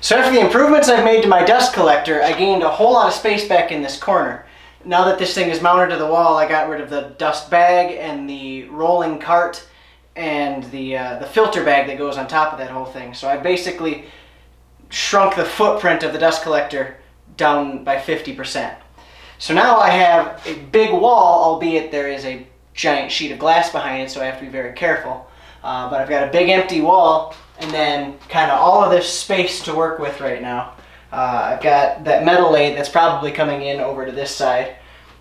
So after the improvements I've made to my dust collector, I gained a whole lot of space back in this corner. Now that this thing is mounted to the wall, I got rid of the dust bag and the rolling cart and the filter bag that goes on top of that whole thing. So I basically shrunk the footprint of the dust collector down by 50%. So now I have a big wall, albeit there is a giant sheet of glass behind it, so I have to be very careful. But I've got a big empty wall and then kind of all of this space to work with right now. I've got that metal lathe that's probably coming in over to this side.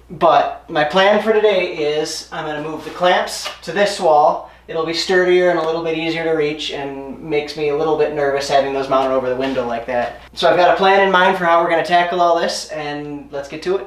But my plan for today is I'm going to move the clamps to this wall. It'll be sturdier and a little bit easier to reach and makes me a little bit nervous having those mounted over the window like that. So I've got a plan in mind for how we're going to tackle all this, and let's get to it.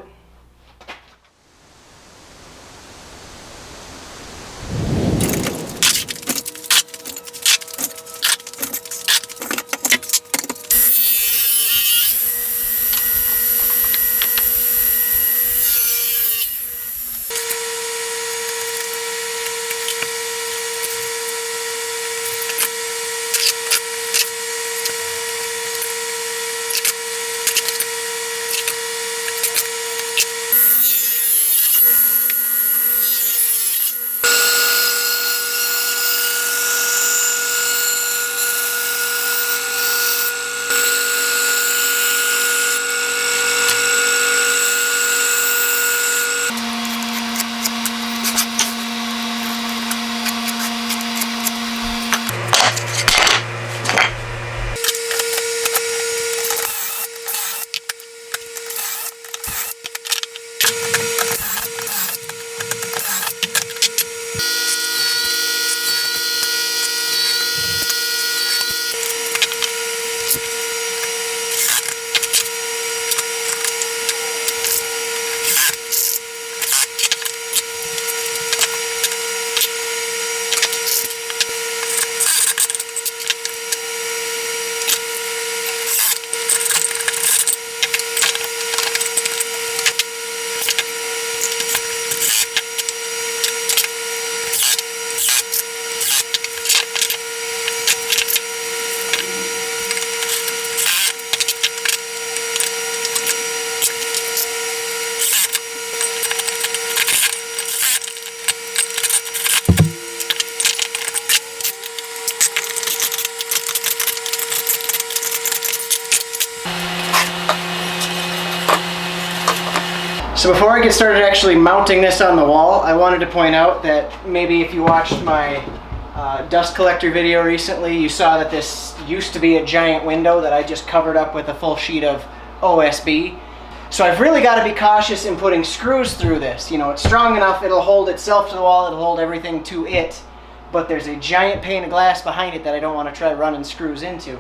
So before I get started actually mounting this on the wall, I wanted to point out that maybe if you watched my dust collector video recently, you saw that this used to be a giant window that I just covered up with a full sheet of OSB. So I've really got to be cautious in putting screws through this. You know, it's strong enough, it'll hold itself to the wall, it'll hold everything to it, but there's a giant pane of glass behind it that I don't want to try running screws into.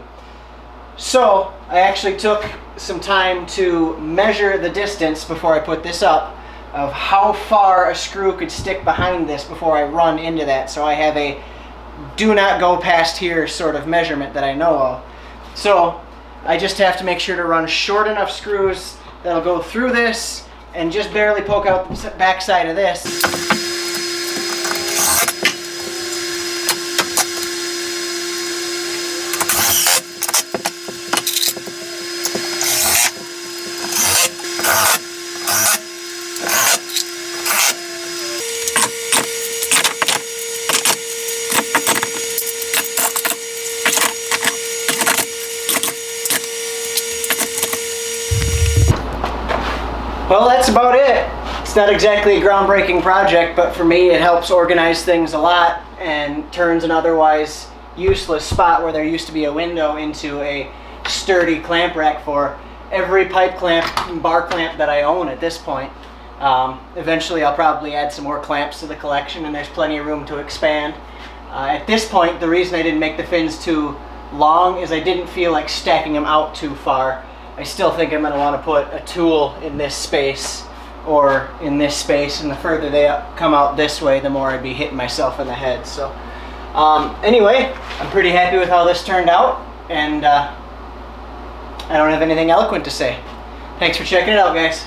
So I actually took some time to measure the distance before I put this up of how far a screw could stick behind this before I run into that. So I have a do not go past here sort of measurement that I know of. So I just have to make sure to run short enough screws that'll go through this and just barely poke out the back side of this. Well, that's about it. It's not exactly a groundbreaking project, but for me it helps organize things a lot and turns an otherwise useless spot where there used to be a window into a sturdy clamp rack for every pipe clamp and bar clamp that I own at this point. Eventually I'll probably add some more clamps to the collection, and there's plenty of room to expand. At this point, the reason I didn't make the fins too long is I didn't feel like stacking them out too far. I still think I'm going to want to put a tool in this space or in this space, and the further they come out this way, the more I'd be hitting myself in the head. So anyway, I'm pretty happy with how this turned out, and I don't have anything eloquent to say. Thanks for checking it out, guys.